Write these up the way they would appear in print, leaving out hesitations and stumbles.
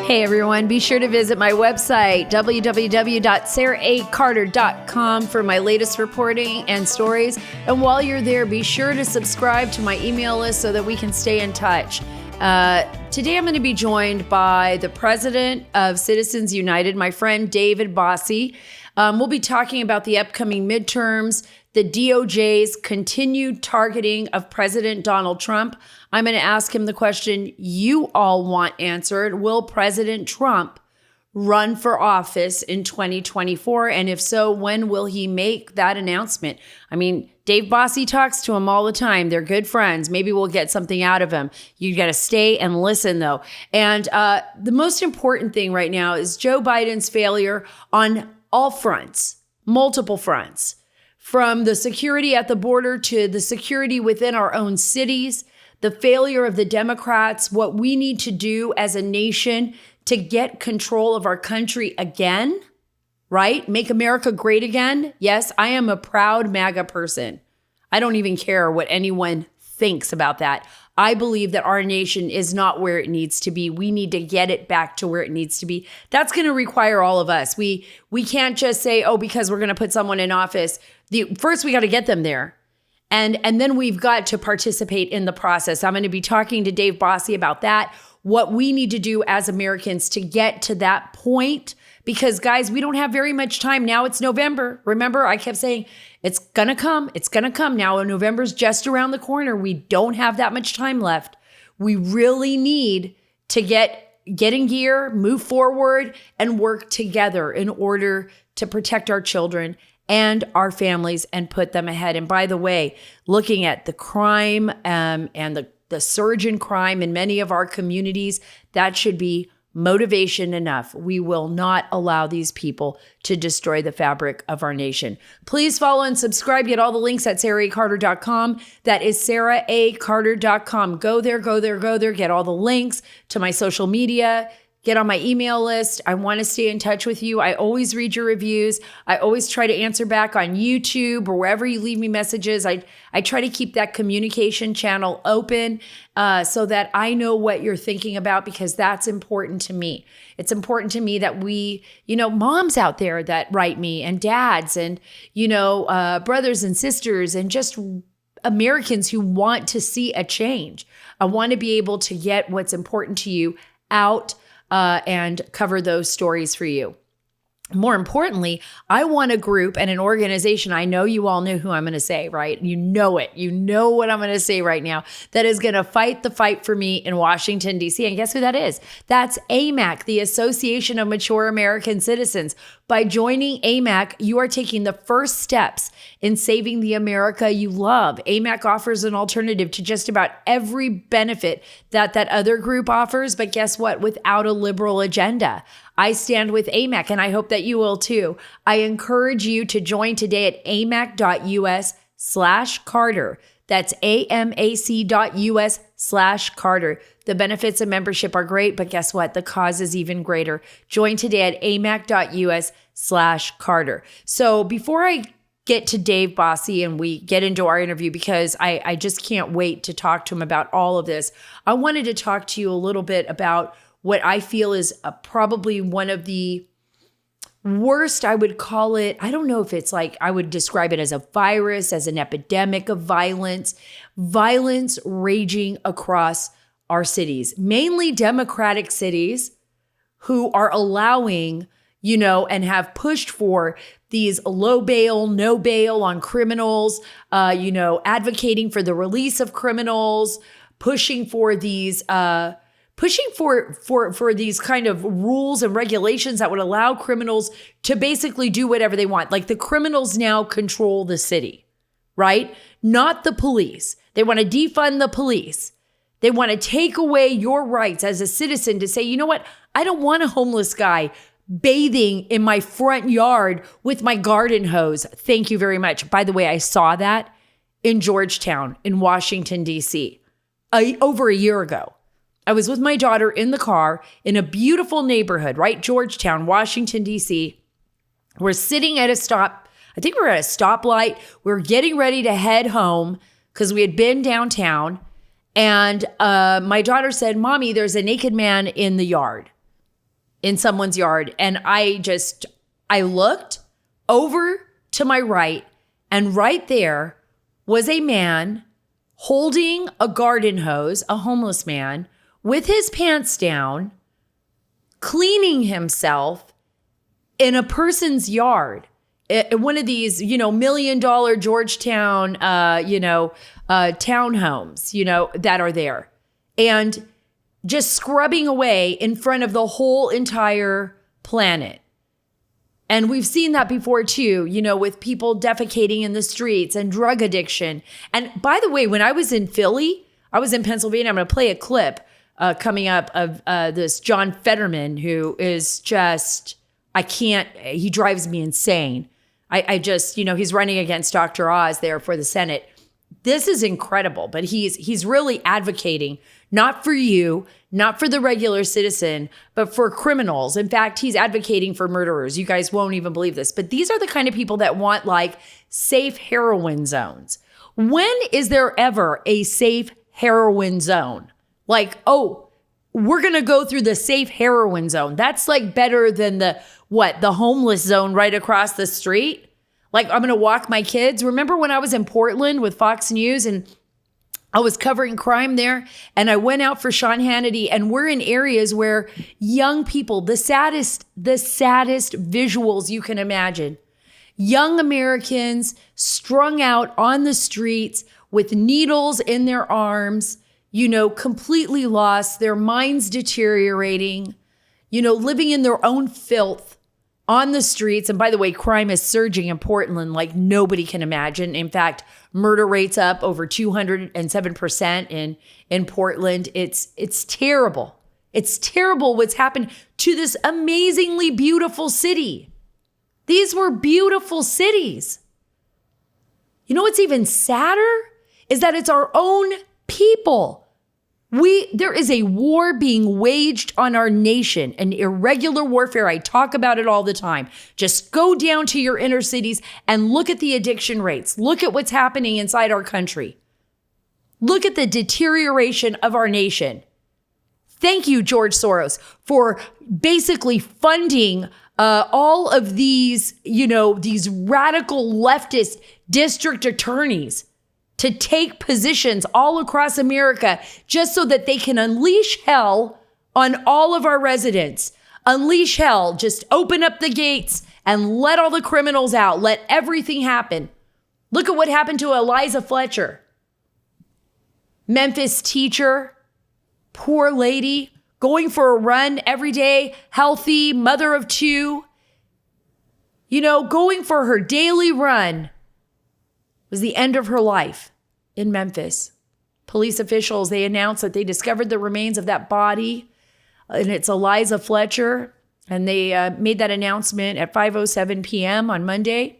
Hey everyone, be sure to visit my website, www.saracarter.com for my latest reporting and stories. And while you're there, be sure to subscribe to my email list so that we can stay in touch. Today I'm going to be joined by the president of Citizens United, my friend David Bossie. We'll be talking about the upcoming midterms, the DOJ's continued targeting of President Donald Trump. I'm going to ask him the question you all want answered. Will President Trump run for office in 2024? And if so, when will he make that announcement? I mean, Dave Bossie talks to him all the time. They're good friends. Maybe we'll get something out of him. You got to stay and listen, though. And the most important thing right now is Joe Biden's failure on all fronts, multiple fronts, from the security at the border to the security within our own cities, the failure of the Democrats, what we need to do as a nation to get control of our country again, right? Make America great again. Yes, I am a proud MAGA person. I don't even care what anyone thinks about that. I believe that our nation is not where it needs to be. We need to get it back to where it needs to be. That's going to require all of us. We can't just say, oh, because we're going to put someone in office. First, we got to get them there. And then we've got to participate in the process. I'm going to be talking to Dave Bossie about that, what we need to do as Americans to get to that point. Because, guys, we don't have very much time. Now it's November. Remember, I kept saying, it's going to come. It's going to come. Now, November's just around the corner. We don't have that much time left. We really need to get in gear, move forward, and work together in order to protect our children and our families and put them ahead. And by the way, looking at the crime and the surge in crime in many of our communities, that should be motivation enough. We will not allow these people to destroy the fabric of our nation. Please follow and subscribe. Get all the links at saracarter.com. That is saracarter.com. Go there. Get all the links to my social media. Get on my email list. I want to stay in touch with you. I always read your reviews. I always try to answer back on YouTube or wherever you leave me messages. I try to keep that communication channel open so that I know what you're thinking about, because that's important to me. It's important to me that we, moms out there that write me, and dads, and, brothers and sisters, and just Americans who want to see a change. I want to be able to get what's important to you out and cover those stories for you. More importantly, I want a group and an organization. I know you all know who I'm going to say, right? You know it. You know what I'm going to say right now, that is going to fight the fight for me in Washington, D.C. And guess who that is? That's AMAC, the Association of Mature American Citizens. By joining AMAC, you are taking the first steps in saving the America you love. AMAC offers an alternative to just about every benefit that other group offers. But guess what? Without a liberal agenda. I stand with AMAC, and I hope that you will too. I encourage you to join today at amac.us/Carter. That's amac.us/Carter. The benefits of membership are great, but guess what? The cause is even greater. Join today at amac.us/Carter. So before I get to Dave Bossie and we get into our interview, because I just can't wait to talk to him about all of this, I wanted to talk to you a little bit about what I feel is probably one of the worst, I would call it. I don't know if it's like, I would describe it as a virus, as an epidemic of violence raging across our cities, mainly Democratic cities who are allowing, and have pushed for these low bail, no bail on criminals, advocating for the release of criminals, pushing for these, for these kind of rules and regulations that would allow criminals to basically do whatever they want. Like, the criminals now control the city, right? Not the police. They want to defund the police. They want to take away your rights as a citizen to say, you know what? I don't want a homeless guy bathing in my front yard with my garden hose. Thank you very much. By the way, I saw that in Georgetown in Washington, D.C. Over a year ago. I was with my daughter in the car in a beautiful neighborhood, right? Georgetown, Washington, D.C. We're sitting at a stop. I think we're at a stoplight. We're getting ready to head home because we had been downtown. And my daughter said, "Mommy, there's a naked man in the yard." in someone's yard. And I looked over to my right, and right there was a man holding a garden hose, a homeless man, with his pants down, cleaning himself in a person's yard. One of these, $1 million Georgetown, townhomes, that are there. And just scrubbing away in front of the whole entire planet. And we've seen that before too, with people defecating in the streets and drug addiction. And by the way, when I was in Philly, I was in Pennsylvania. I'm going to play a clip coming up of this John Fetterman, who is just, he drives me insane. I just, he's running against Dr. Oz there for the Senate. This is incredible, but he's really advocating not for you, not for the regular citizen, but for criminals. In fact, he's advocating for murderers. You guys won't even believe this, but these are the kind of people that want like safe heroin zones. When is there ever a safe heroin zone? Like, oh, we're going to go through the safe heroin zone. That's like better than the homeless zone right across the street. Like, I'm going to walk my kids. Remember when I was in Portland with Fox News and I was covering crime there, and I went out for Sean Hannity, and we're in areas where young people, the saddest visuals you can imagine, young Americans strung out on the streets with needles in their arms, completely lost, their minds deteriorating, living in their own filth on the streets. And by the way, crime is surging in Portland like nobody can imagine. In fact, murder rates up over 207% in Portland. It's terrible. It's terrible what's happened to this amazingly beautiful city. These were beautiful cities. You know what's even sadder is that it's our own people. There is a war being waged on our nation, an irregular warfare. I talk about it all the time. Just go down to your inner cities and look at the addiction rates. Look at what's happening inside our country. Look at the deterioration of our nation. Thank you, George Soros, for basically funding all of these, these radical leftist district attorneys to take positions all across America just so that they can unleash hell on all of our residents. Unleash hell. Just open up the gates and let all the criminals out. Let everything happen. Look at what happened to Eliza Fletcher. Memphis teacher, poor lady, going for a run every day, healthy, mother of two. Going for her daily run was the end of her life in Memphis. Police officials, they announced that they discovered the remains of that body, and it's Eliza Fletcher, and they made that announcement at 5:07 p.m. on Monday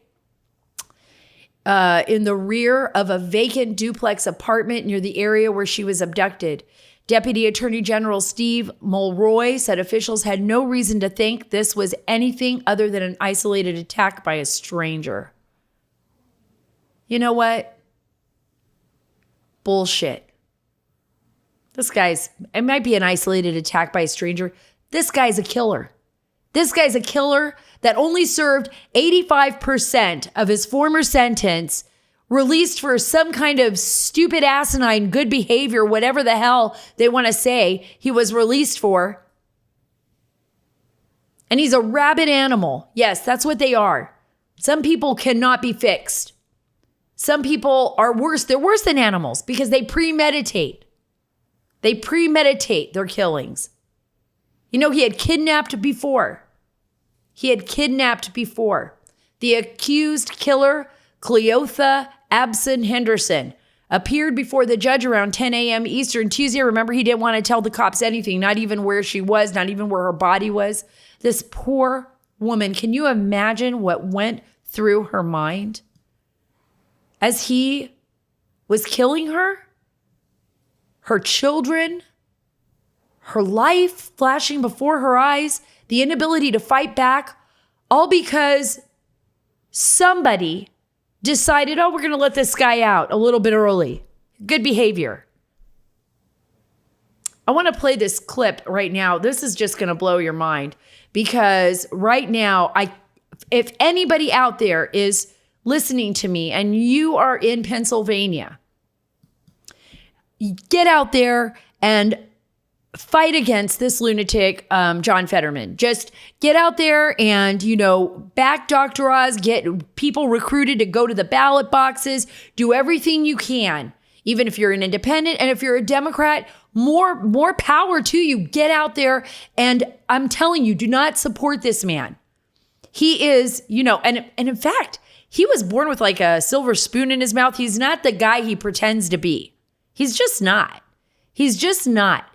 in the rear of a vacant duplex apartment near the area where she was abducted. Deputy Attorney General Steve Mulroy said officials had no reason to think this was anything other than an isolated attack by a stranger. You know what? Bullshit. It might be an isolated attack by a stranger. This guy's a killer. This guy's a killer that only served 85% of his former sentence, released for some kind of stupid, asinine, good behavior, whatever the hell they want to say he was released for. And he's a rabid animal. Yes, that's what they are. Some people cannot be fixed. Some people are worse. They're worse than animals because they premeditate. They premeditate their killings. He had kidnapped before. The accused killer, Cleotha Abson Henderson, appeared before the judge around 10 a.m. Eastern Tuesday. Remember, he didn't want to tell the cops anything, not even where she was, not even where her body was. This poor woman, can you imagine what went through her mind as he was killing her, her children, her life flashing before her eyes, the inability to fight back, all because somebody decided, we're going to let this guy out a little bit early. Good behavior. I want to play this clip right now. This is just going to blow your mind because right now, if anybody out there is listening to me and you are in Pennsylvania, get out there and fight against this lunatic, John Fetterman. Just get out there and, back Dr. Oz, get people recruited to go to the ballot boxes, do everything you can. Even if you're an independent and if you're a Democrat, more power to you. Get out there. And I'm telling you, do not support this man. He is, and in fact, he was born with like a silver spoon in his mouth. He's not the guy he pretends to be. He's just not. He's just not.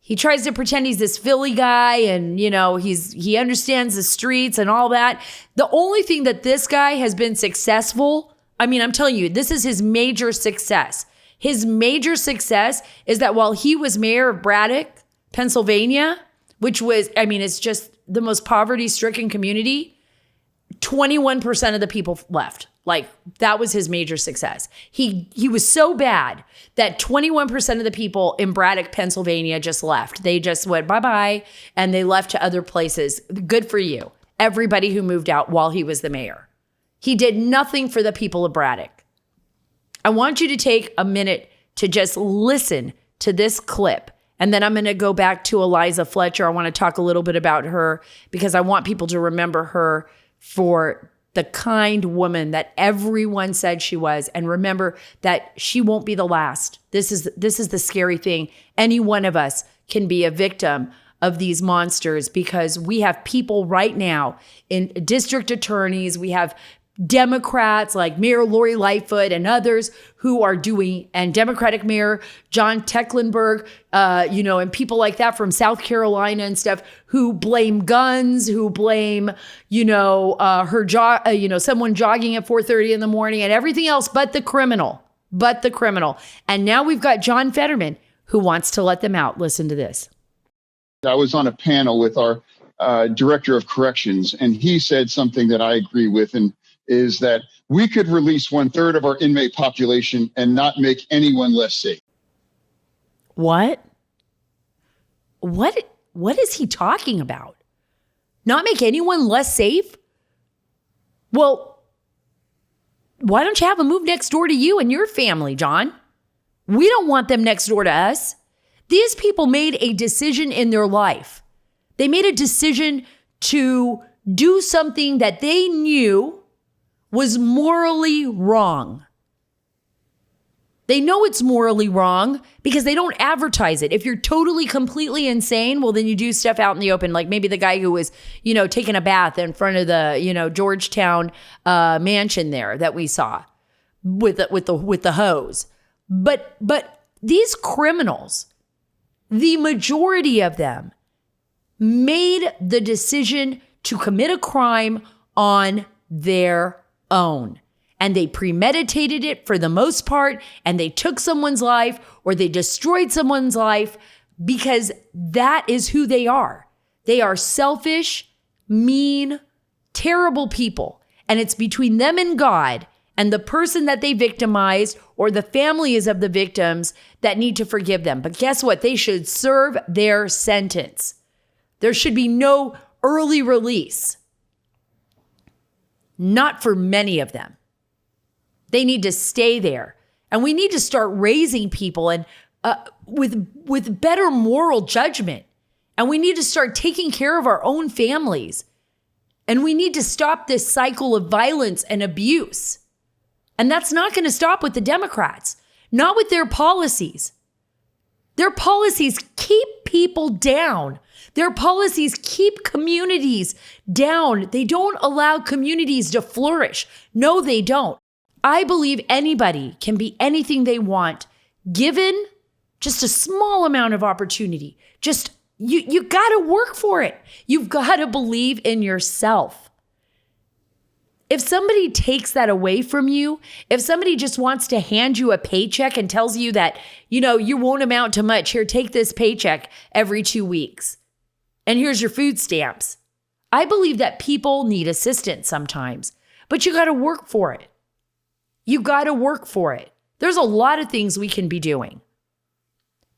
He tries to pretend he's this Philly guy and, he understands the streets and all that. The only thing that this guy has been successful, I'm telling you, this is his major success. His major success is that while he was mayor of Braddock, Pennsylvania, which was, it's just the most poverty-stricken community, 21% of the people left. Like, that was his major success. He was so bad that 21% of the people in Braddock, Pennsylvania just left. They just went bye-bye and they left to other places. Good for you. Everybody who moved out while he was the mayor. He did nothing for the people of Braddock. I want you to take a minute to just listen to this clip. And then I'm going to go back to Eliza Fletcher. I want to talk a little bit about her because I want people to remember her for the kind woman that everyone said she was. And remember that she won't be the last. This is the scary thing. Any one of us can be a victim of these monsters because we have people right now in district attorneys. We have Democrats like Mayor Lori Lightfoot and others who are doing, and Democratic Mayor John Tecklenburg, and people like that from South Carolina and stuff who blame guns, who blame, someone jogging at 4:30 in the morning and everything else but the criminal. And now we've got John Fetterman who wants to let them out. Listen to this. I was on a panel with our director of corrections, and he said something that I agree with, and is that we could release 1/3 of our inmate population and not make anyone less safe. What is he talking about? Not make anyone less safe? Well, why don't you have them move next door to you and your family, John? We don't want them next door to us. These people made a decision in their life. They made a decision to do something that they knew was morally wrong. They know it's morally wrong because they don't advertise it. If you're totally, completely insane, well, then you do stuff out in the open. Like maybe the guy who was, taking a bath in front of the, Georgetown mansion there that we saw with the hose. But these criminals, the majority of them made the decision to commit a crime on their own. And they premeditated it for the most part, and they took someone's life or they destroyed someone's life because that is who they are. They are selfish, mean, terrible people. And it's between them and God and the person that they victimized or the families of the victims that need to forgive them. But guess what? They should serve their sentence. There should be no early release. Not for many of them. They need to stay there. And we need to start raising people and with better moral judgment. And we need to start taking care of our own families. And we need to stop this cycle of violence and abuse. And that's not going to stop with the Democrats, not with their policies. Their policies keep people down. Their policies keep communities down. They don't allow communities to flourish. No, they don't. I believe anybody can be anything they want, given just a small amount of opportunity. Just, you got to work for it. You've got to believe in yourself. If somebody takes that away from you, if somebody just wants to hand you a paycheck and tells you that, you won't amount to much, here, take this paycheck every 2 weeks, and here's your food stamps. I believe that people need assistance sometimes, but you got to work for it. You got to work for it. There's a lot of things we can be doing.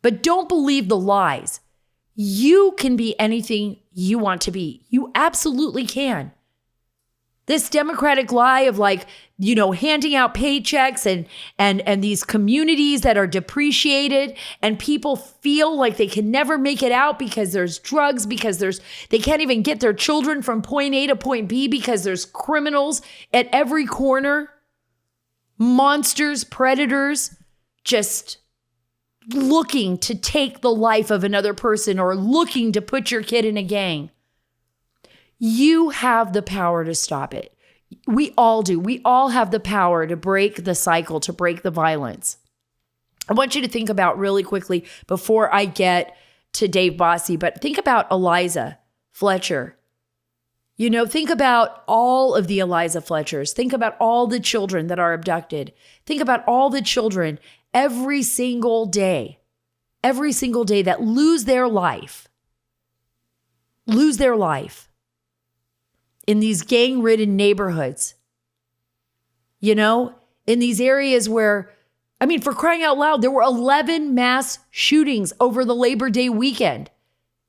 But don't believe the lies. You can be anything you want to be. You absolutely can. This Democratic lie of handing out paychecks and these communities that are depreciated and people feel like they can never make it out because there's drugs, because they can't even get their children from point A to point B because there's criminals at every corner, monsters, predators, just looking to take the life of another person or looking to put your kid in a gang. You have the power to stop it. We all do. We all have the power to break the cycle, to break the violence. I want you to think about really quickly before I get to Dave Bossie, but think about Eliza Fletcher. Think about all of the Eliza Fletchers. Think about all the children that are abducted. Think about all the children every single day that lose their life in these gang-ridden neighborhoods, in these areas where, for crying out loud, there were 11 mass shootings over the Labor Day weekend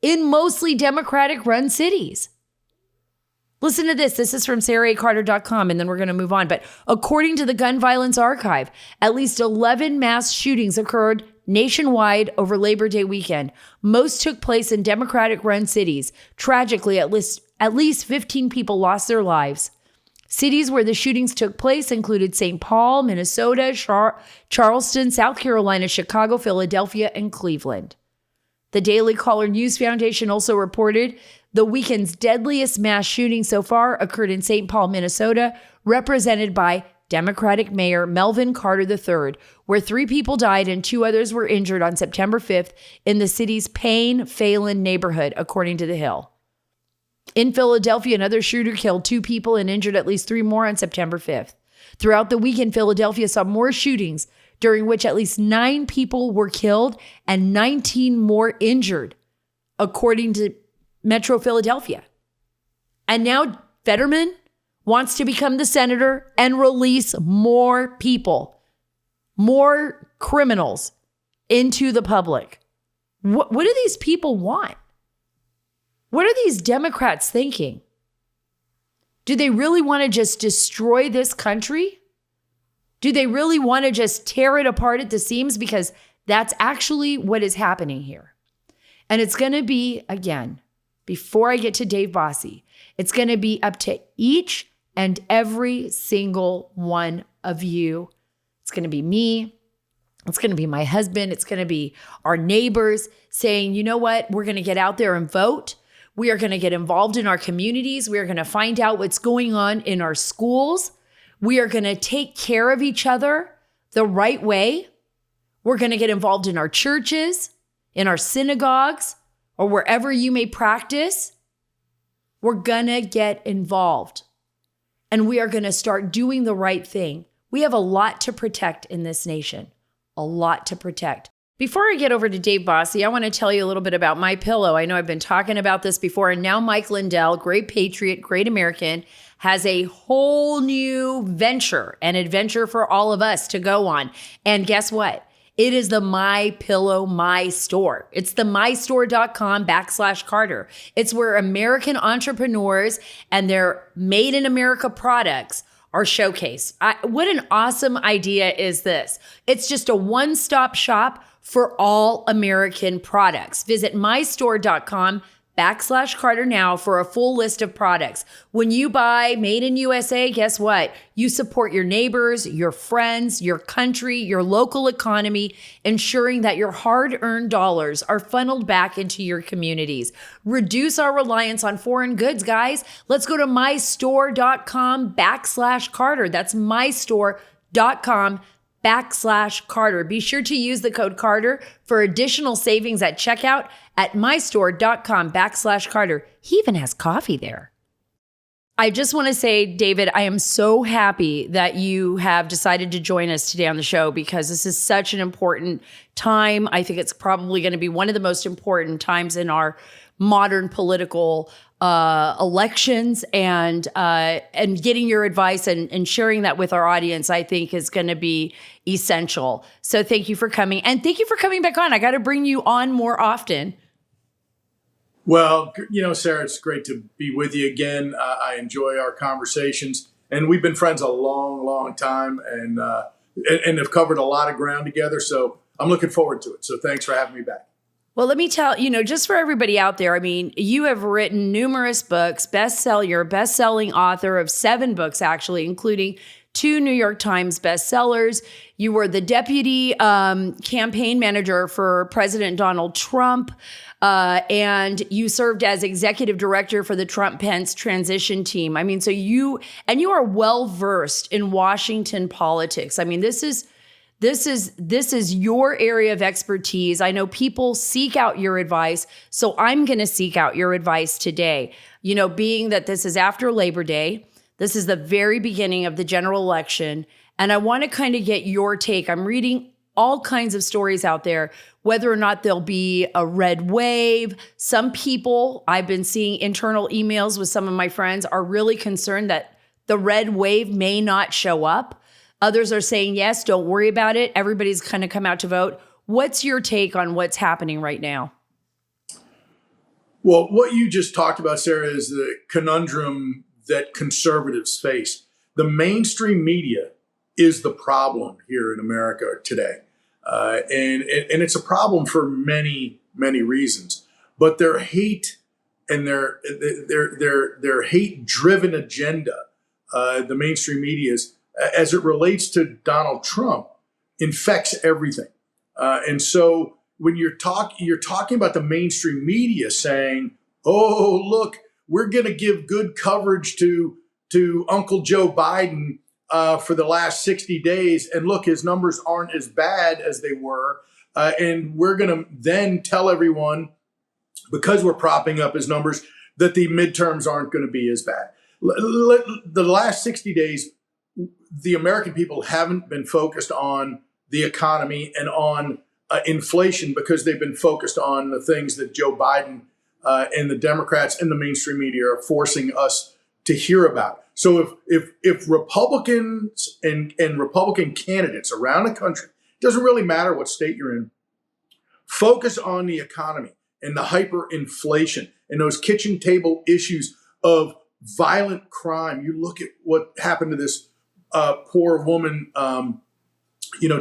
in mostly Democratic-run cities. Listen to this. This is from SaraCarter.com, and then we're going to move on. But according to the Gun Violence Archive, at least 11 mass shootings occurred nationwide over Labor Day weekend. Most took place in Democratic-run cities. Tragically, at least 15 people lost their lives. Cities where the shootings took place included St. Paul, Minnesota, Charleston, South Carolina, Chicago, Philadelphia, and Cleveland. The Daily Caller News Foundation also reported the weekend's deadliest mass shooting so far occurred in St. Paul, Minnesota, represented by Democratic Mayor Melvin Carter III, where 3 people died and 2 others were injured on September 5th in the city's Payne-Phelan neighborhood, according to The Hill. In Philadelphia, another shooter killed 2 people and injured at least 3 more on September 5th. Throughout the weekend, Philadelphia saw more shootings, during which at least 9 people were killed and 19 more injured, according to Metro Philadelphia. And now Fetterman wants to become the senator and release more people, more criminals into the public. What do these people want? What are these Democrats thinking? Do they really want to just destroy this country? Do they really want to just tear it apart at the seams? Because that's actually what is happening here. And it's going to be, again, before I get to Dave Bossie, it's going to be up to each and every single one of you. It's going to be me. It's going to be my husband. It's going to be our neighbors saying, you know what? We're going to get out there and vote. We are going to get involved in our communities. We are going to find out what's going on in our schools. We are going to take care of each other the right way. We're going to get involved in our churches, in our synagogues, or wherever you may practice. We're going to get involved. And we are going to start doing the right thing. We have a lot to protect in this nation. A lot to protect. Before I get over to Dave Bossie, I want to tell you a little bit about MyPillow. I know I've been talking about this before, and now Mike Lindell, great patriot, great American, has a whole new venture, an adventure for all of us to go on. And guess what? It is the MyPillow My Store. It's the mystore.com/Carter. It's where American entrepreneurs and their made in America products are showcased. What an awesome idea is this? It's just a one-stop shop for all American products. Visit mystore.com/Carter now for a full list of products. When you buy Made in USA, guess what? You support your neighbors, your friends, your country, your local economy, ensuring that your hard-earned dollars are funneled back into your communities. Reduce our reliance on foreign goods, guys. Let's go to mystore.com/Carter. That's mystore.com/Carter. Be sure to use the code Carter for additional savings at checkout at mystore.com/Carter. He even has coffee there. I just want to say, David, I am so happy that you have decided to join us today on the show because this is such an important time. I think it's probably going to be one of the most important times in our modern political elections, and getting your advice and sharing that with our audience, I think is going to be essential. So thank you for coming, and thank you for coming back on. I got to bring you on more often. Well, Sarah, it's great to be with you again. I enjoy our conversations, and we've been friends a long, long time, and have covered a lot of ground together. So I'm looking forward to it. So thanks for having me back. Well, let me tell, just for everybody out there, I mean, you have written numerous books, best-selling author of 7 books, actually, including 2 New York Times bestsellers. You were the deputy campaign manager for President Donald Trump, and you served as executive director for the Trump-Pence transition team. I mean, so you are well-versed in Washington politics. I mean, this is your area of expertise. I know people seek out your advice, so I'm going to seek out your advice today. Being that this is after Labor Day, this is the very beginning of the general election, and I want to kind of get your take. I'm reading all kinds of stories out there, whether or not there'll be a red wave. Some people, I've been seeing internal emails with some of my friends, are really concerned that the red wave may not show up. Others are saying, yes, don't worry about it. Everybody's kind of come out to vote. What's your take on what's happening right now? Well, what you just talked about, Sarah, is the conundrum that conservatives face. The mainstream media is the problem here in America today. And it's a problem for many, many reasons. But their hate and their hate-driven agenda, the mainstream media's, as it relates to Donald Trump, infects everything. And so when you're talking about the mainstream media saying, oh, look, we're going to give good coverage to Uncle Joe Biden for the last 60 days. And look, his numbers aren't as bad as they were. And we're going to then tell everyone, because we're propping up his numbers, that the midterms aren't going to be as bad. The last 60 days, the American people haven't been focused on the economy and on inflation because they've been focused on the things that Joe Biden and the Democrats and the mainstream media are forcing us to hear about. So if Republicans and Republican candidates around the country, it doesn't really matter what state you're in, focus on the economy and the hyperinflation and those kitchen table issues of violent crime. You look at what happened to this poor woman,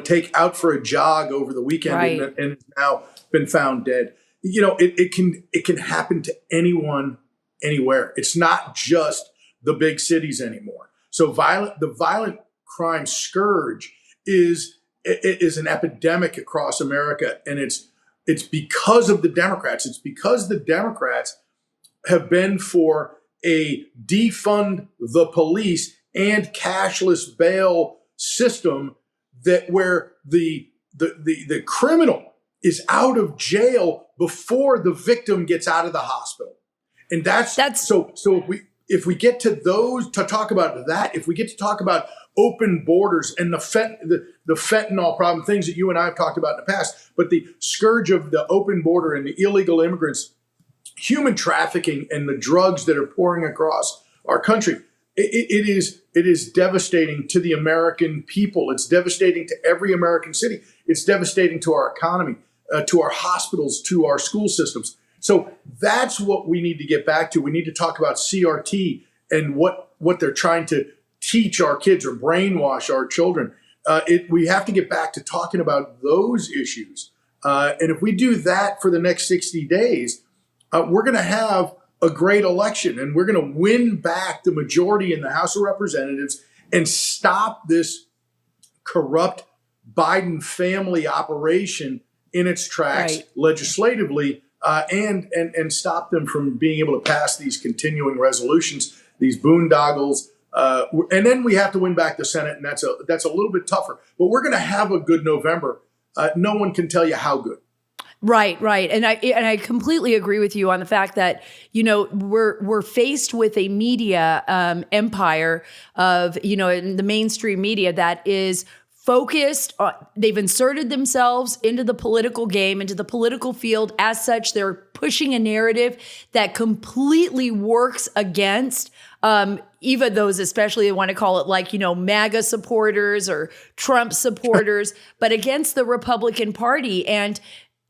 take out for a jog over the weekend, right, and has now been found dead. It can happen to anyone, anywhere. It's not just the big cities anymore. So the violent crime scourge is an epidemic across America, and it's because of the Democrats. It's because the Democrats have been for a defund the police and cashless bail system that where the criminal is out of jail before the victim gets out of the hospital. And that's so if we get to those to talk about that, if we get to talk about open borders and the fentanyl problem, things that you and I have talked about in the past, but the scourge of the open border and the illegal immigrants, human trafficking, and the drugs that are pouring across our country, it is devastating to the American people. It's devastating to every American city. It's devastating to our economy, to our hospitals, to our school systems. So that's what we need to get back to. We need to talk about CRT and what they're trying to teach our kids or brainwash our children. We have to get back to talking about those issues. And if we do that for the next 60 days, we're going to have a great election, and we're going to win back the majority in the House of Representatives and stop this corrupt Biden family operation in its tracks, right, legislatively, and stop them from being able to pass these continuing resolutions, these boondoggles. And then we have to win back the Senate, and that's a little bit tougher. But we're going to have a good November. No one can tell you how good. Right. And I completely agree with you on the fact that, we're faced with a media empire of, in the mainstream media that is focused on, they've inserted themselves into the political game, into the political field. As such, they're pushing a narrative that completely works against even those, especially they want to call it like, MAGA supporters or Trump supporters, but against the Republican Party. And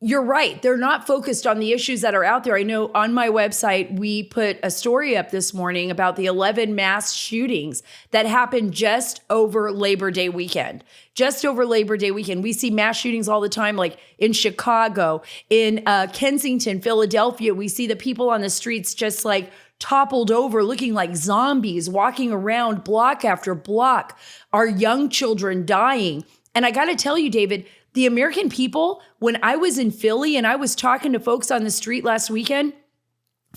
you're right. They're not focused on the issues that are out there. I know on my website, we put a story up this morning about the 11 mass shootings that happened just over Labor Day weekend. Just over Labor Day weekend. We see mass shootings all the time, like in Chicago, in Kensington, Philadelphia. We see the people on the streets just like toppled over, looking like zombies, walking around block after block. Our young children dying. And I got to tell you, David, the American people, when I was in Philly and I was talking to folks on the street last weekend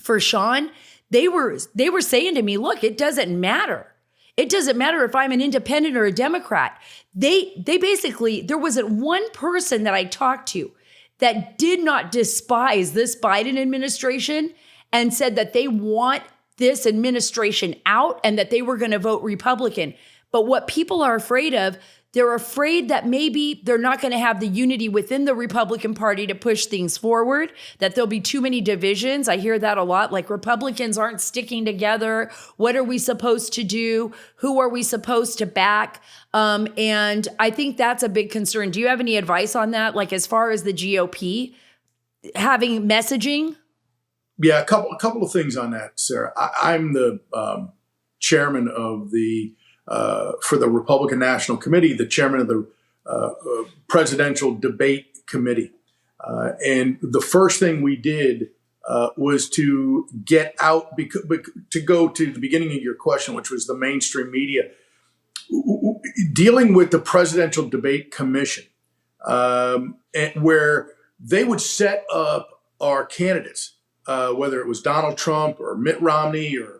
for Sean, they were saying to me, look, it doesn't matter. It doesn't matter if I'm an independent or a Democrat. They basically, there wasn't one person that I talked to that did not despise this Biden administration and said that they want this administration out and that they were going to vote Republican. But what people are afraid of, they're afraid that maybe they're not going to have the unity within the Republican Party to push things forward, that there'll be too many divisions. I hear that a lot, like Republicans aren't sticking together. What are we supposed to do? Who are we supposed to back? And I think that's a big concern. Do you have any advice on that? Like as far as the GOP having messaging? Yeah, a couple of things on that, Sarah. I'm the chairman of for the Republican National Committee, the chairman of the Presidential Debate Committee. And the first thing we did was to get out, to go to the beginning of your question, which was the mainstream media, dealing with the Presidential Debate Commission, where they would set up our candidates, whether it was Donald Trump or Mitt Romney or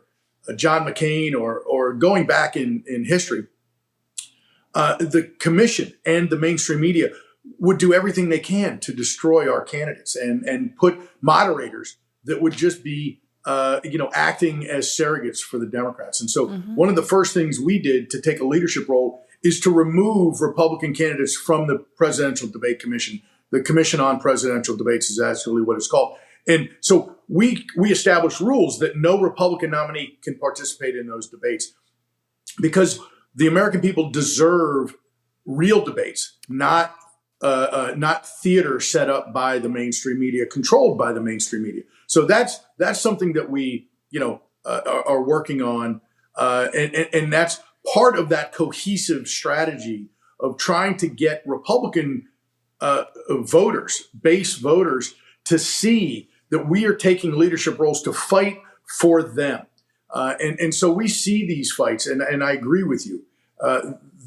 John McCain or going back in history, the commission and the mainstream media would do everything they can to destroy our candidates and put moderators that would just be acting as surrogates for the Democrats. And so one of the first things we did to take a leadership role is to remove Republican candidates from the Presidential Debate Commission. The Commission on Presidential Debates is actually what it's called. And so we established rules that no Republican nominee can participate in those debates because the American people deserve real debates, not theater set up by the mainstream media, controlled by the mainstream media. So that's something that we are working on, and that's part of that cohesive strategy of trying to get Republican base voters, to see that we are taking leadership roles to fight for them. And so we see these fights, and I agree with you.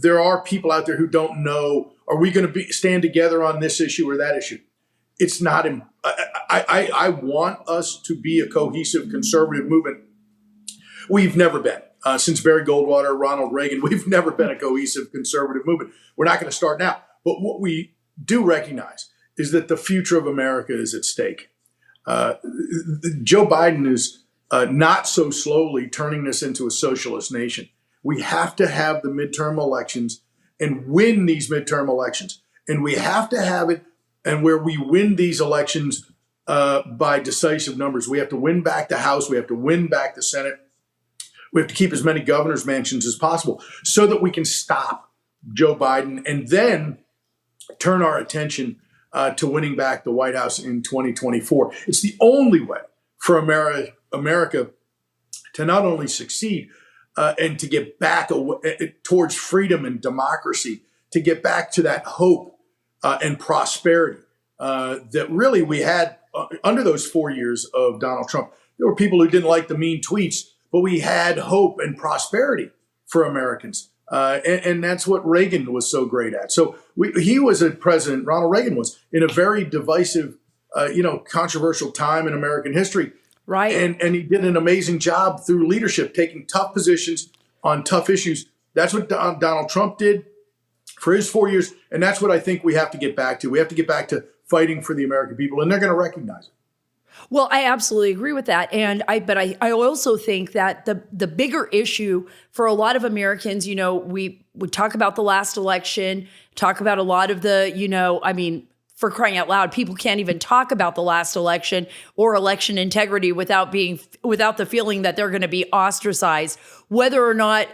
There are people out there who don't know, are we going to stand together on this issue or that issue? It's not, I want us to be a cohesive conservative movement. We've never been. Since Barry Goldwater, Ronald Reagan, we've never been a cohesive conservative movement. We're not going to start now. But what we do recognize is that the future of America is at stake. Joe Biden is not so slowly turning this into a socialist nation. We have to have the midterm elections and win these midterm elections. And we have to have it, and where we win these elections by decisive numbers. We have to win back the House. We have to win back the Senate. We have to keep as many governor's mansions as possible so that we can stop Joe Biden and then turn our attention to winning back the White House in 2024. It's the only way for America to not only succeed and to get back towards freedom and democracy, to get back to that hope and prosperity that really we had under those 4 years of Donald Trump. There were people who didn't like the mean tweets, but we had hope and prosperity for Americans. And that's what Reagan was so great at. So he was a president, Ronald Reagan was, in a very divisive, controversial time in American history. Right. And he did an amazing job through leadership, taking tough positions on tough issues. That's what Donald Trump did for his 4 years. And that's what I think we have to get back to. We have to get back to fighting for the American people, and they're going to recognize it. Well, I absolutely agree with that. But I also think that the bigger issue for a lot of Americans, we would talk about the last election, talk about a lot of for crying out loud, people can't even talk about the last election or election integrity without the feeling that they're going to be ostracized, whether or not,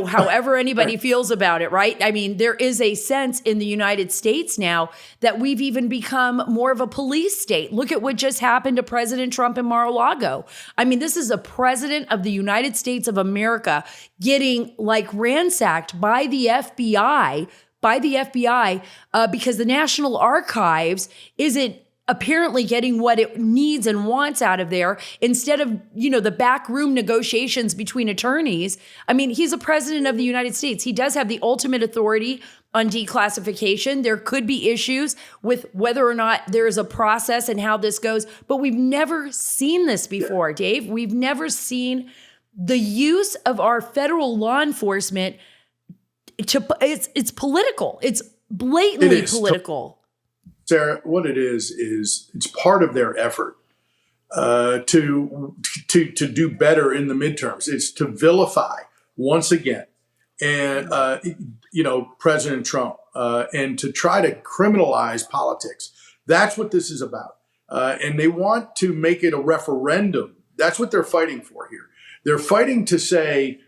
however anybody feels about it, right? I mean, there is a sense in the United States now that we've even become more of a police state. Look at what just happened to President Trump in Mar-a-Lago. I mean, this is a president of the United States of America getting ransacked by the FBI because the National Archives isn't apparently getting what it needs and wants out of there instead of, the backroom negotiations between attorneys. I mean, he's a president of the United States. He does have the ultimate authority on declassification. There could be issues with whether or not there is a process and how this goes, but we've never seen this before, Dave. We've never seen the use of our federal law enforcement it's political. It's blatantly political. Sarah, what it is it's part of their effort to do better in the midterms. It's to vilify once again, and President Trump, and to try to criminalize politics. That's what this is about, and they want to make it a referendum. That's what they're fighting for here. They're fighting to say.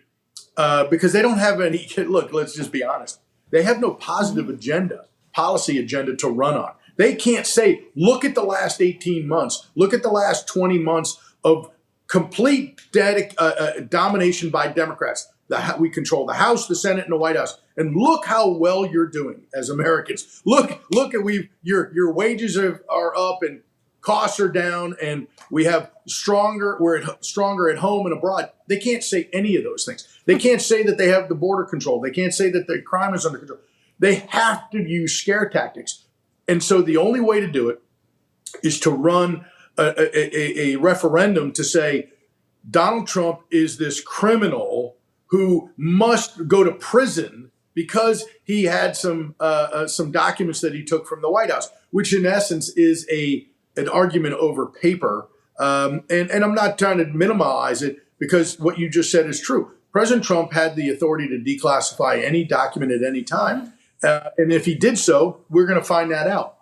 Because they don't have any, look, let's just be honest. They have no positive policy agenda to run on. They can't say, look at the last 18 months, look at the last 20 months of complete domination by Democrats. We control the House, the Senate, and the White House. And look how well you're doing as Americans. Look at your wages are up and costs are down, and we're stronger at home and abroad. They can't say any of those things. They can't say that they have the border control. They can't say that the crime is under control. They have to use scare tactics. And so the only way to do it is to run a referendum to say Donald Trump is this criminal who must go to prison because he had some documents that he took from the White House, which in essence is an argument over paper. And I'm not trying to minimize it because what you just said is true. President Trump had the authority to declassify any document at any time. And if he did so, we're going to find that out.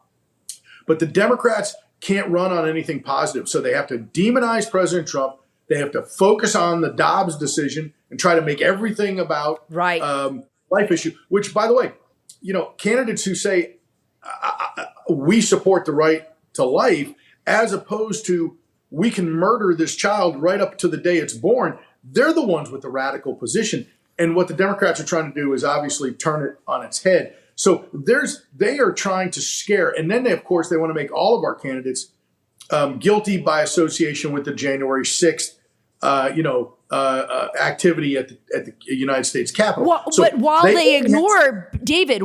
But the Democrats can't run on anything positive. So they have to demonize President Trump. They have to focus on the Dobbs decision and try to make everything about life issue, which, by the way, candidates who say we support the right to life as opposed to we can murder this child right up to the day it's born. They're the ones with the radical position. And what the Democrats are trying to do is obviously turn it on its head. So they are trying to scare. And then, of course, they want to make all of our candidates guilty by association with the January 6th, activity at the United States Capitol. But while they ignore the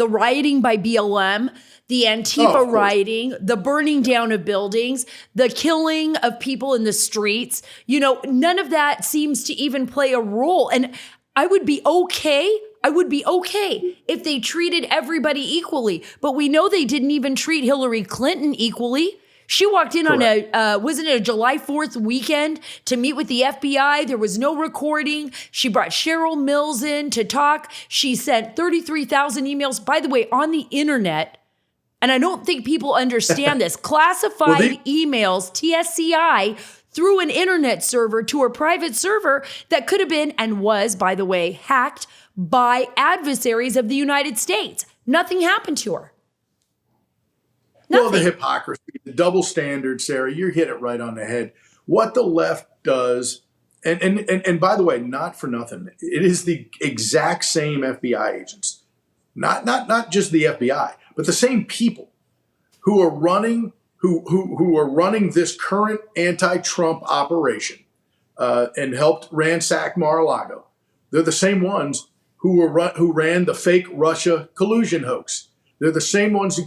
rioting by BLM, the Antifa rioting, the burning down of buildings, the killing of people in the streets, none of that seems to even play a role. And I would be okay if they treated everybody equally. But we know they didn't even treat Hillary Clinton equally. She walked in on wasn't it a July 4th weekend to meet with the FBI? There was no recording. She brought Cheryl Mills in to talk. She sent 33,000 emails, by the way, on the internet. And I don't think people understand this. Classified emails, TSCI, through an internet server to a private server that could have been and was, by the way, hacked by adversaries of the United States. Nothing happened to her. Nothing. Well, the hypocrisy, the double standard, Sarah, you hit it right on the head. What the left does, and by the way, not for nothing, it is the exact same FBI agents, not just the FBI, but the same people who are running this current anti-Trump operation and helped ransack Mar-a-Lago. They're the same ones who ran the fake Russia collusion hoax. They're the same ones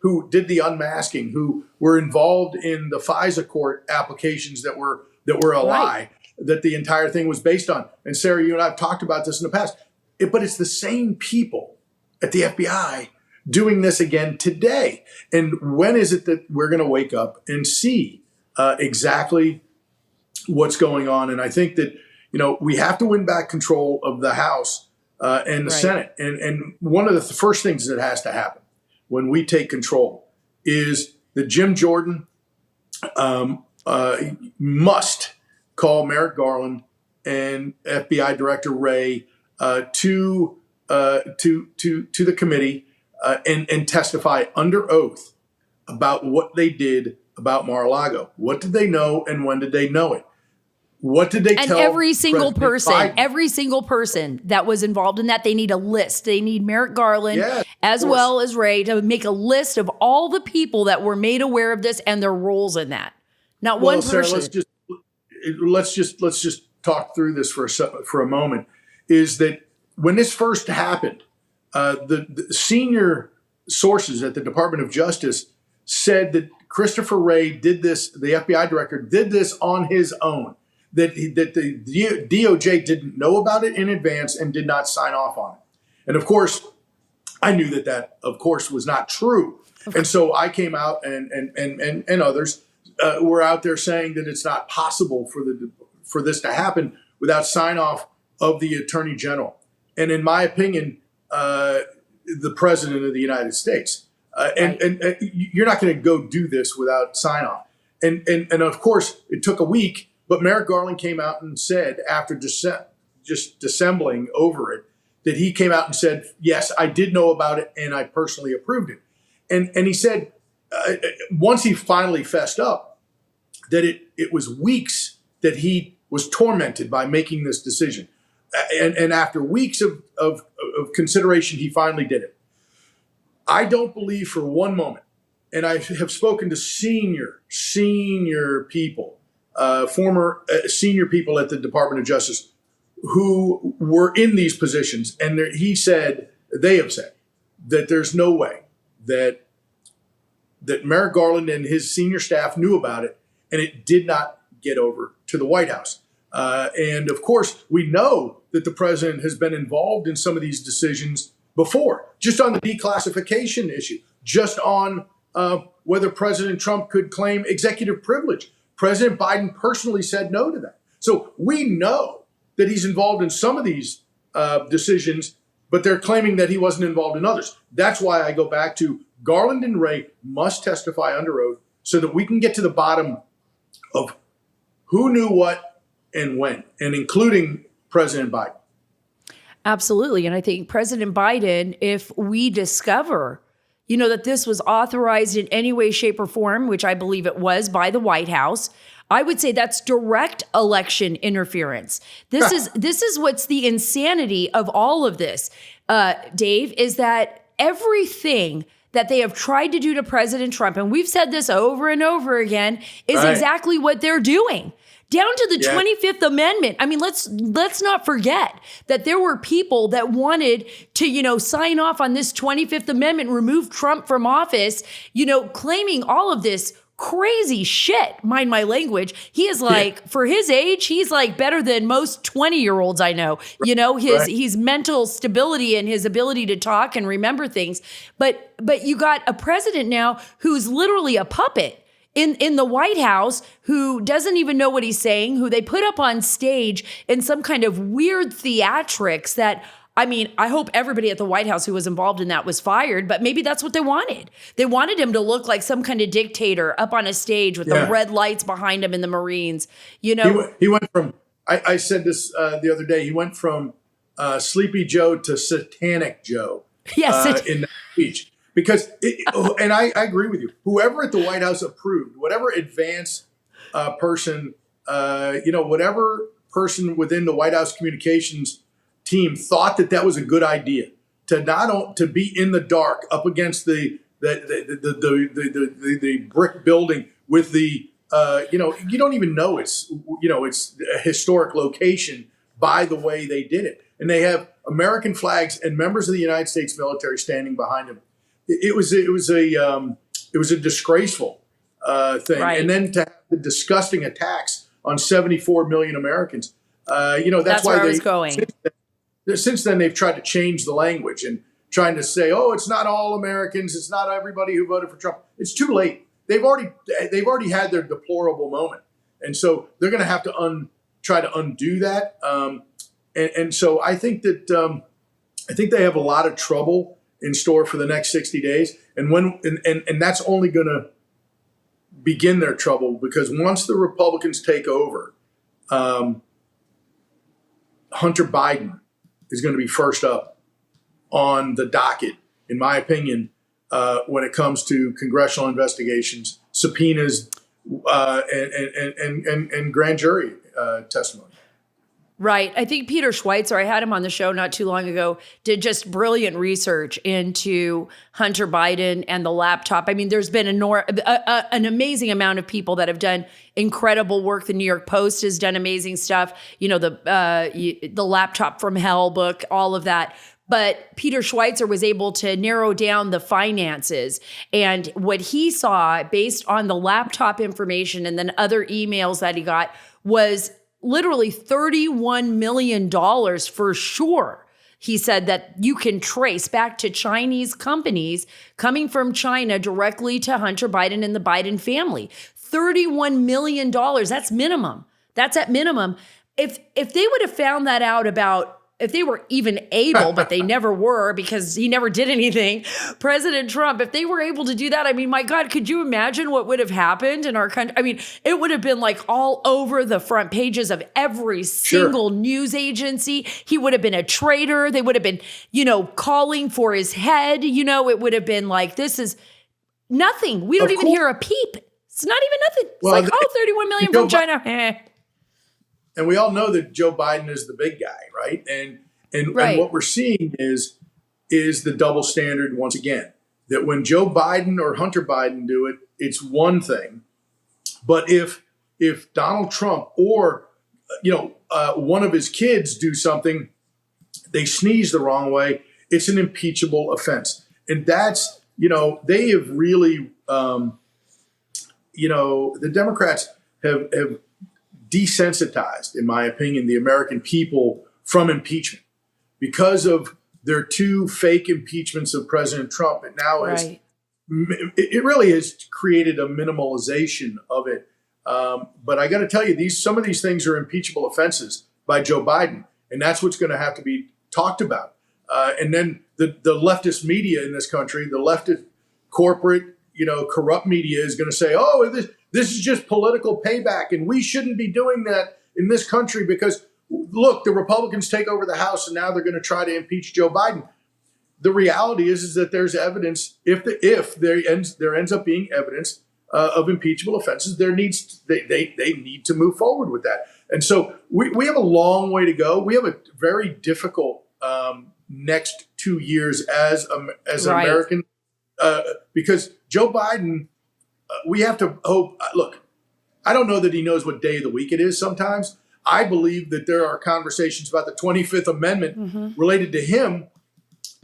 who did the unmasking, who were involved in the FISA court applications that were a lie, that the entire thing was based on. And Sarah, you and I have talked about this in the past. But it's the same people at the FBI doing this again today. And when is it that we're going to wake up and see exactly what's going on? And I think that, we have to win back control of the House and the Senate. And one of the first things that has to happen when we take control is that Jim Jordan must call Merrick Garland and FBI Director Wray to the committee and testify under oath about what they did about Mar-a-Lago. What did they know, and when did they know it? What did they tell? And every single President person that was involved in that, they need a list. They need Merrick Garland as well as Wray to make a list of all the people that were made aware of this and their roles in that. Not one person. Sarah, let's just talk through this for a moment. Is that when this first happened, the senior sources at the Department of Justice said that Christopher Wray did this, the FBI director did this on his own, that the DOJ didn't know about it in advance and did not sign off on it. And of course, I knew that of course was not true. And so I came out and others were out there saying that it's not possible for this to happen without sign off of the Attorney General. And in my opinion, the President of the United States. And you're not going to go do this without sign off. And of course, it took a week, but Merrick Garland came out and said, after just dissembling over it, that he came out and said, yes, I did know about it and I personally approved it. And he said, once he finally fessed up, that it was weeks that he was tormented by making this decision. And after weeks of consideration, he finally did it. I don't believe for one moment, and I have spoken to senior people, former senior people at the Department of Justice who were in these positions, and they have said that there's no way that Merrick Garland and his senior staff knew about it, and it did not get over to the White House. And of course, we know that the president has been involved in some of these decisions before, just on the declassification issue, just on whether President Trump could claim executive privilege. President Biden personally said no to that. So we know that he's involved in some of these decisions, but they're claiming that he wasn't involved in others. That's why I go back to Garland and Wray must testify under oath so that we can get to the bottom of who knew what and when, and including President Biden. Absolutely. And I think President Biden, if we discover, that this was authorized in any way, shape, or form, which I believe it was by the White House, I would say that's direct election interference. This is what's the insanity of all of this, Dave, is that everything that they have tried to do to President Trump, and we've said this over and over again, is exactly what they're doing. Down to the 25th Amendment. I mean, let's not forget that there were people that wanted to, sign off on this 25th Amendment, remove Trump from office, claiming all of this crazy shit. Mind my language. He is for his age, he's better than most 20-year-olds I know. His mental stability and his ability to talk and remember things. But you got a president now who's literally a puppet in the White House, who doesn't even know what he's saying, who they put up on stage in some kind of weird theatrics that, I hope everybody at the White House who was involved in that was fired, but maybe that's what they wanted. They wanted him to look like some kind of dictator up on a stage with the red lights behind him in the Marines. He went from, I said this the other day, he went from Sleepy Joe to Satanic Joe in that speech. Because, and I agree with you, whoever at the White House approved, whatever advanced person, whatever person within the White House communications team thought that was a good idea to be in the dark up against the brick building with the, you don't even know it's a historic location by the way they did it. And they have American flags and members of the United States military standing behind them. It was a disgraceful thing, and then to have the disgusting attacks on 74 million Americans. That's why where I was going. Since then, they've tried to change the language and trying to say, oh, it's not all Americans, it's not everybody who voted for Trump. It's too late. They've already had their deplorable moment, and so they're going to have to try to undo that. And so I think that I think they have a lot of trouble in store for the next 60 days, and that's only going to begin their trouble, because once the Republicans take over, Hunter Biden is going to be first up on the docket, in my opinion, when it comes to congressional investigations, subpoenas, and grand jury testimony. Right. I think Peter Schweitzer, I had him on the show not too long ago, did just brilliant research into Hunter Biden and the laptop. I mean, there's been an amazing amount of people that have done incredible work. The New York Post has done amazing stuff. You know, the laptop from hell book, all of that. But Peter Schweitzer was able to narrow down the finances, and what he saw based on the laptop information and then other emails that he got was literally $31 million for sure. He said that you can trace back to Chinese companies coming from China directly to Hunter Biden and the Biden family. $31 million, that's minimum. That's at minimum. If they would have found that out about, if they were even able, but they never were because he never did anything, President Trump, if they were able to do that, I mean, my God, could you imagine what would have happened in our country? I mean, it would have been like all over the front pages of every single news agency. He would have been a traitor. They would have been, calling for his head. It would have been like, this is nothing. We don't even hear a peep. It's not even nothing. It's like, 31 million from China. And we all know that Joe Biden is the big guy, right? And what we're seeing is the double standard once again. That when Joe Biden or Hunter Biden do it, it's one thing. But if Donald Trump or one of his kids do something, they sneeze the wrong way, it's an impeachable offense. And that's they have really the Democrats have desensitized, in my opinion, the American people from impeachment because of their two fake impeachments of President Trump. It now it really has created a minimalization of it. But I got to tell you, some of these things are impeachable offenses by Joe Biden, and that's what's going to have to be talked about. And then the leftist media in this country, the leftist corporate, corrupt media is going to say, oh, this is just political payback, and we shouldn't be doing that in this country because, look, the Republicans take over the House, and now they're going to try to impeach Joe Biden. The reality is that there's evidence. If there ends up being evidence of impeachable offenses, they need to move forward with that. And so we have a long way to go. We have a very difficult next 2 years as an American because Joe Biden. We have to hope. Look, I don't know that he knows what day of the week it is sometimes. I believe that there are conversations about the 25th Amendment related to him,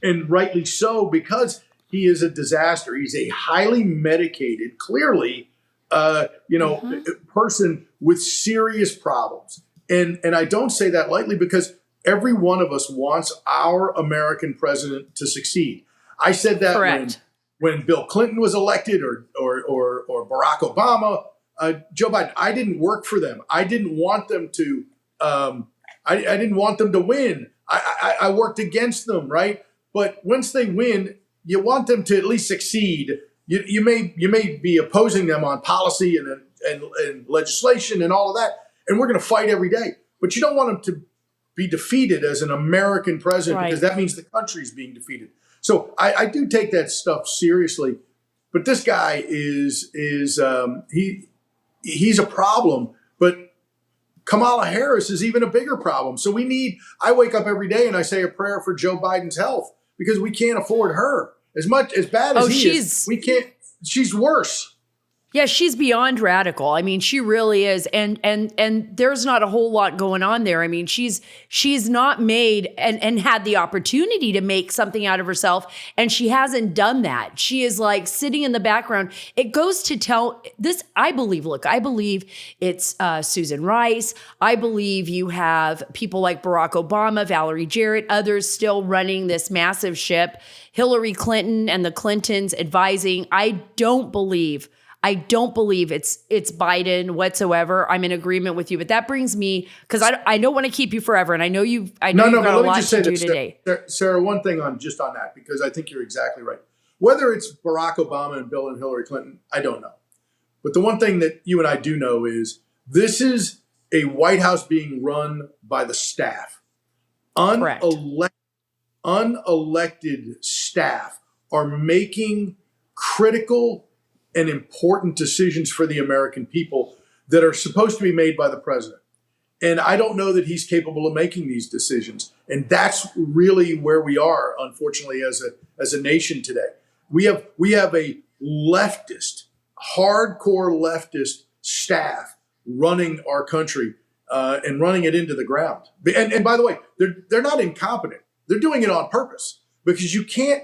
and rightly so, because he is a disaster. He's a highly medicated, clearly, person with serious problems. And I don't say that lightly because every one of us wants our American president to succeed. I said that when Bill Clinton was elected or Barack Obama, Joe Biden. I didn't work for them. I didn't want them to. I didn't want them to win. I worked against them, right? But once they win, you want them to at least succeed. You may be opposing them on policy and legislation and all of that, and we're going to fight every day. But you don't want them to be defeated as an American president because that means the country's being defeated. So I do take that stuff seriously, but this guy he's a problem. But Kamala Harris is even a bigger problem. So I wake up every day and I say a prayer for Joe Biden's health because we can't afford her as bad as he is. We can't. She's worse. Yeah, she's beyond radical. I mean, she really is. And there's not a whole lot going on there. I mean, she's not made and had the opportunity to make something out of herself, and she hasn't done that. She is like sitting in the background. It goes to tell this, I believe it's Susan Rice. I believe you have people like Barack Obama, Valerie Jarrett, others still running this massive ship. Hillary Clinton and the Clintons advising. I don't believe it's Biden whatsoever. I'm in agreement with you, but that brings me, because I don't want to keep you forever, and I know you've got a lot to do today. Sarah, one thing on that, because I think you're exactly right. Whether it's Barack Obama and Bill and Hillary Clinton, I don't know. But the one thing that you and I do know is this is a White House being run by the staff. Unelected staff are making critical and important decisions for the American people that are supposed to be made by the president. And I don't know that he's capable of making these decisions. And that's really where we are, unfortunately, as a nation today. We have a leftist, hardcore leftist staff running our country and running it into the ground. And by the way, they're not incompetent. They're doing it on purpose, because you can't,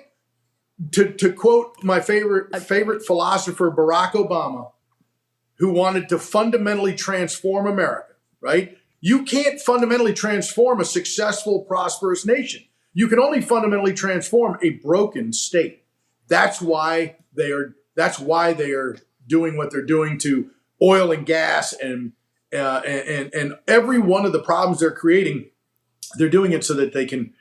to quote my favorite philosopher, Barack Obama, who wanted to fundamentally transform America, right? You can't fundamentally transform a successful, prosperous nation. You can only fundamentally transform a broken state. That's why they are doing what they're doing to oil and gas and every one of the problems they're creating. They're doing it so that they can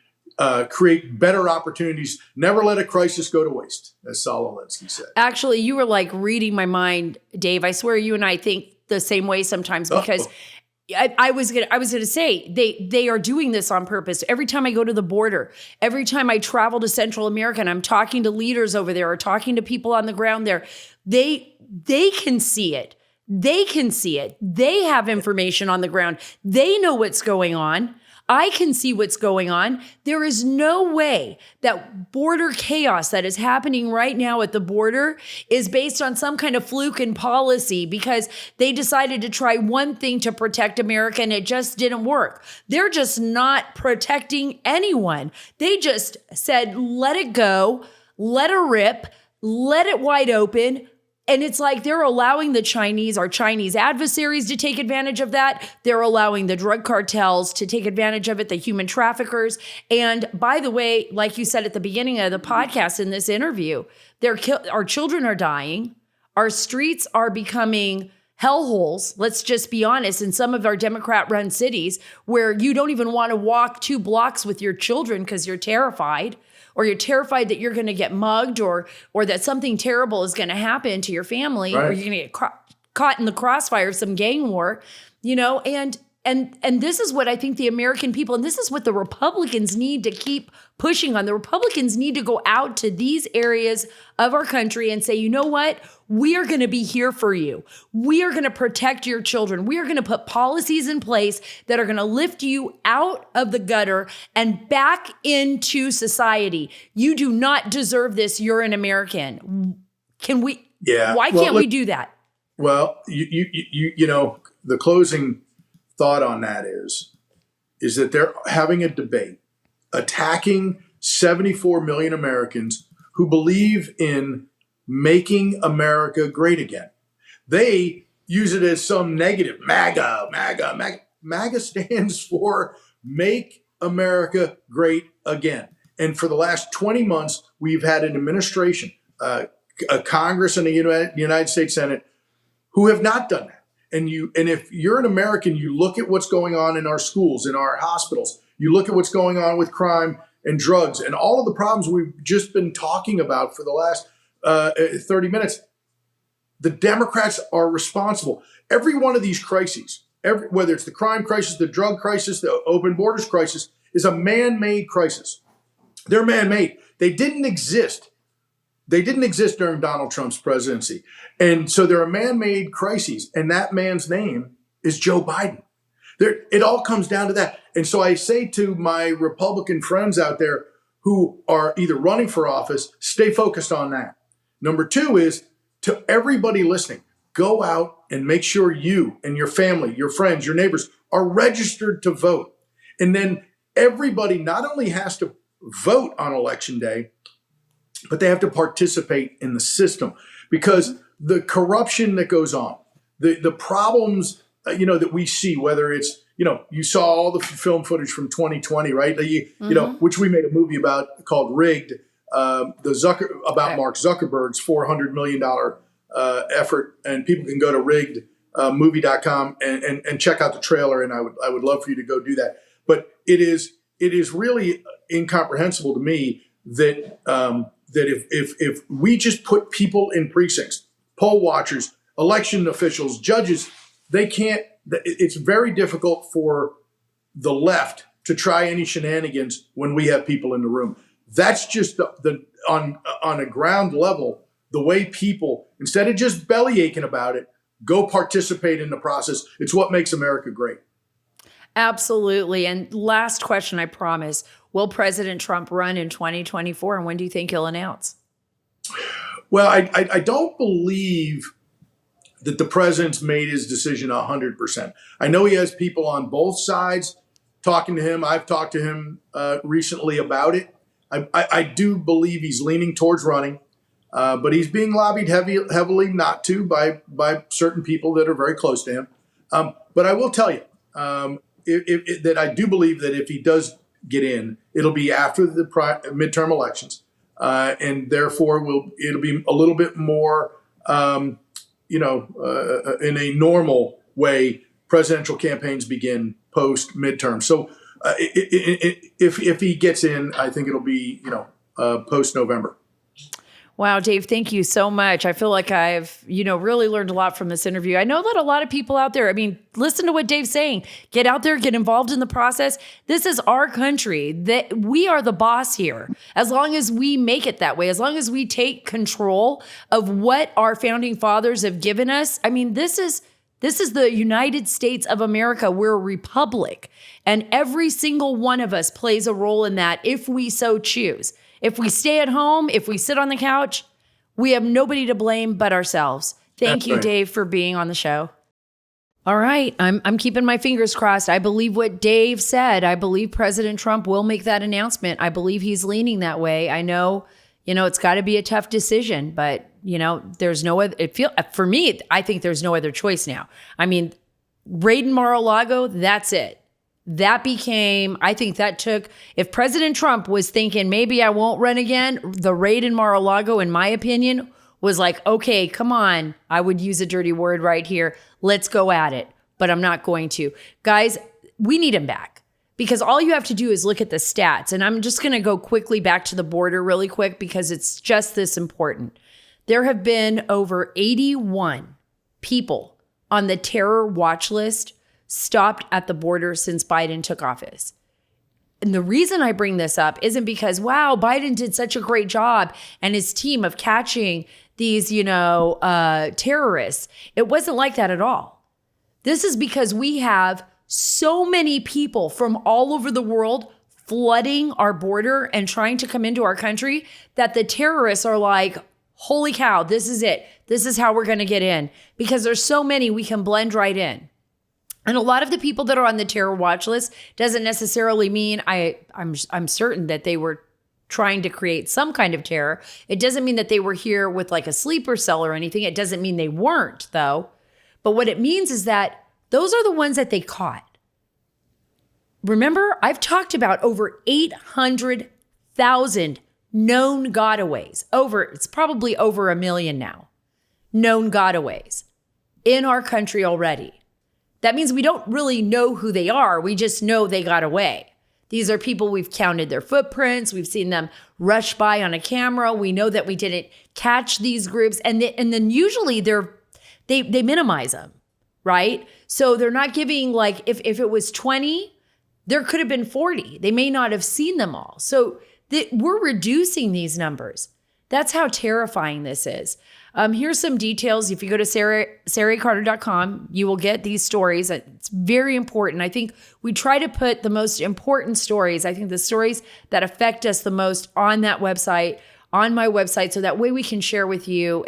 create better opportunities. Never let a crisis go to waste, as Saul Alinsky said. Actually, you were like reading my mind, Dave. I swear you and I think the same way sometimes, because I was gonna say they are doing this on purpose. Every time I go to the border, every time I travel to Central America and I'm talking to leaders over there or talking to people on the ground there, they can see it. They can see it. They have information on the ground. They know what's going on. I can see what's going on. There is no way that border chaos that is happening right now at the border is based on some kind of fluke in policy because they decided to try one thing to protect America and it just didn't work. They're just not protecting anyone. They just said, let it go, let it rip, let it wide open. And it's like they're allowing our Chinese adversaries to take advantage of that. They're allowing the drug cartels to take advantage of it, the human traffickers. And by the way, like you said at the beginning of the podcast in this interview, our children are dying. Our streets are becoming hellholes. Let's just be honest. In some of our Democrat-run cities where you don't even want to walk 2 blocks with your children because you're terrified. Or you're terrified that you're going to get mugged or that something terrible is going to happen to your family, right. Or you're going to get caught in the crossfire of some gang war, and this is what I think the American people, and this is what the Republicans need to keep pushing on. The Republicans need to go out to these areas of our country and say, you know what? We are going to be here for you. We are going to protect your children. We are going to put policies in place that are going to lift you out of the gutter and back into society. You do not deserve this. You're an American. Can we? Yeah. Why can't we do that? Well, the closing thought on that is that they're having a debate attacking 74 million Americans who believe in making America great again. They use it as some negative. MAGA. MAGA stands for Make America Great Again. And for the last 20 months, we've had an administration, a Congress and a United States Senate who have not done that. And if you're an American, you look at what's going on in our schools, in our hospitals, you look at what's going on with crime and drugs and all of the problems we've just been talking about for the last 30 minutes. The Democrats are responsible. Every one of these crises, whether it's the crime crisis, the drug crisis, the open borders crisis, is a man-made crisis. They're man-made. They didn't exist. They didn't exist during Donald Trump's presidency. And so they're a man-made crisis, and that man's name is Joe Biden. It all comes down to that. And so I say to my Republican friends out there who are either running for office, stay focused on that. Number 2 is to everybody listening, go out and make sure you and your family, your friends, your neighbors are registered to vote. And then everybody not only has to vote on election day, but they have to participate in the system, because the corruption that goes on, the problems, that we see, whether it's, you saw all the film footage from 2020, right? Which we made a movie about called Rigged, about Mark Zuckerberg's $400 million effort, and people can go to riggedmovie.com and check out the trailer. And I would love for you to go do that. But it is really incomprehensible to me that if we just put people in precincts, poll watchers, election officials, judges, they can't. It's very difficult for the left to try any shenanigans when we have people in the room. That's just on a ground level, the way people, instead of just belly aching about it, go participate in the process. It's what makes America great. Absolutely. And last question, I promise. Will President Trump run in 2024? And when do you think he'll announce? Well, I don't believe that the president's made his decision 100%. I know he has people on both sides talking to him. I've talked to him recently about it. I do believe he's leaning towards running, but he's being lobbied heavily not to by certain people that are very close to him. But I will tell you that I do believe that if he does get in, it'll be after the midterm elections, and therefore it'll be a little bit more, in a normal way. Presidential campaigns begin post midterm. So if he gets in, I think it'll be post November. Wow, Dave, thank you so much. I feel like I've, really learned a lot from this interview. I know that a lot of people out there, listen to what Dave's saying. Get out there, get involved in the process. This is our country. That we are the boss here. As long as we make it that way, as long as we take control of what our founding fathers have given us. This is the United States of America. We're a republic. And every single one of us plays a role in that if we so choose. If we stay at home, if we sit on the couch, we have nobody to blame but ourselves. Thank you, Dave, for being on the show. All right. I'm keeping my fingers crossed. I believe what Dave said. I believe President Trump will make that announcement. I believe he's leaning that way. I know, it's got to be a tough decision, but, there's no other, for me, I think there's no other choice now. Raid in Mar-a-Lago, that's it. That became, I think that took, if President Trump was thinking, maybe I won't run again, the raid in Mar-a-Lago, in my opinion, was like, okay, come on. I would use a dirty word right here. Let's go at it. But I'm not going to. Guys, we need him back, because all you have to do is look at the stats. And I'm just going to go quickly back to the border really quick, because it's just this important. There have been over 81 people on the terror watch list stopped at the border since Biden took office. And the reason I bring this up isn't because, wow, Biden did such a great job and his team of catching these, terrorists. It wasn't like that at all. This is because we have so many people from all over the world flooding our border and trying to come into our country that the terrorists are like, holy cow, this is it. This is how we're going to get in. Because there's so many, we can blend right in. And a lot of the people that are on the terror watch list doesn't necessarily mean I'm certain that they were trying to create some kind of terror. It doesn't mean that they were here with like a sleeper cell or anything. It doesn't mean they weren't, though. But what it means is that those are the ones that they caught. Remember, I've talked about over 800,000 known gotaways. It's probably over 1 million now. Known gotaways in our country already. That means we don't really know who they are. We just know they got away. These are people, we've counted their footprints. We've seen them rush by on a camera. We know that we didn't catch these groups. And then usually they minimize them, right? So they're not giving, like, if it was 20, there could have been 40. They may not have seen them all. So we're reducing these numbers. That's how terrifying this is. Here's some details. If you go to SaraCarter.com, you will get these stories. It's very important. I think we try to put the most important stories. I think the stories that affect us the most on that website on my website so that way we can share with you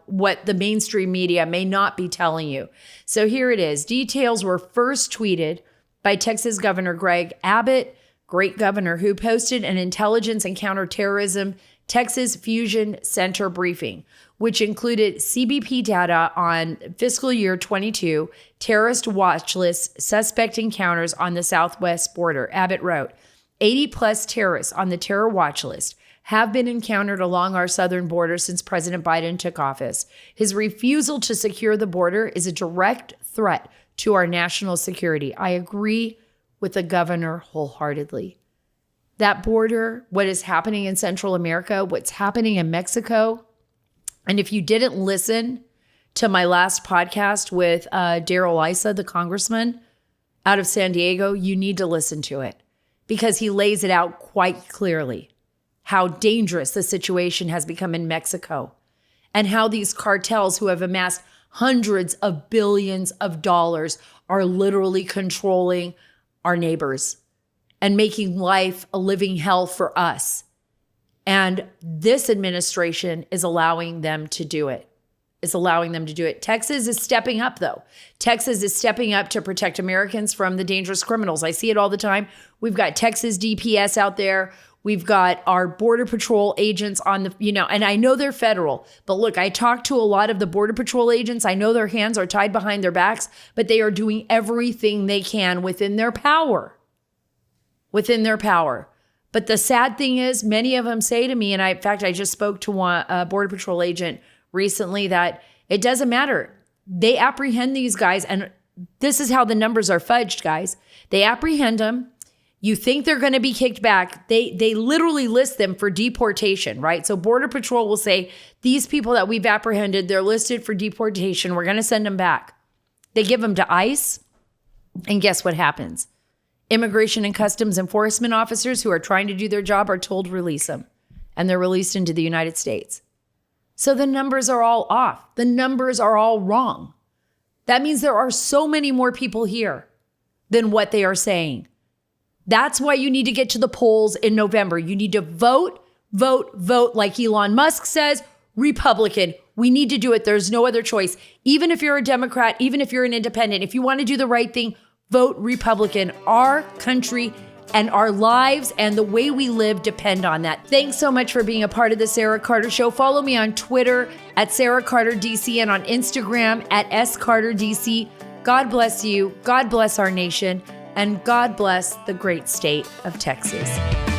what the mainstream media may not be telling you. So here it is. Details were first tweeted by Texas Governor Greg Abbott, great governor, who posted an intelligence and counterterrorism Texas Fusion Center briefing, which included CBP data on fiscal year 22 terrorist watch list suspect encounters on the southwest border. Abbott wrote, 80 plus terrorists on the terror watch list have been encountered along our southern border since President Biden took office. His refusal to secure the border is a direct threat to our national security. I agree with the governor wholeheartedly. That border, what is happening in Central America, what's happening in Mexico. And if you didn't listen to my last podcast with Darrell Issa, the congressman out of San Diego, you need to listen to it because he lays it out quite clearly how dangerous the situation has become in Mexico and how these cartels who have amassed hundreds of billions of dollars are literally controlling our neighbors and making life a living hell for us. And this administration is allowing them to do it. Texas is stepping up, though. Texas is stepping up to protect Americans from the dangerous criminals. I see it all the time. We've got Texas DPS out there. We've got our Border Patrol agents on the, and I know they're federal, but look, I talked to a lot of the Border Patrol agents. I know their hands are tied behind their backs, but they are doing everything they can within their power. But the sad thing is, many of them say to me, and in fact, I just spoke to a Border Patrol agent recently, that it doesn't matter. They apprehend these guys, and this is how the numbers are fudged, guys. They apprehend them. You think they're going to be kicked back. They literally list them for deportation, right? So Border Patrol will say, these people that we've apprehended, they're listed for deportation. We're going to send them back. They give them to ICE, and guess what happens? Immigration and Customs Enforcement officers who are trying to do their job are told release them, and they're released into the United States. So the numbers are all off. The numbers are all wrong. That means there are so many more people here than what they are saying. That's why you need to get to the polls in November. You need to vote, like Elon Musk says, Republican. We need to do it. There's no other choice. Even if you're a Democrat, even if you're an independent, if you want to do the right thing, vote Republican. Our country and our lives and the way we live depend on that. Thanks so much for being a part of the Sara Carter Show. Follow me on Twitter at Sara Carter DC and on Instagram at SCarterDC. God bless you. God bless our nation. And God bless the great state of Texas.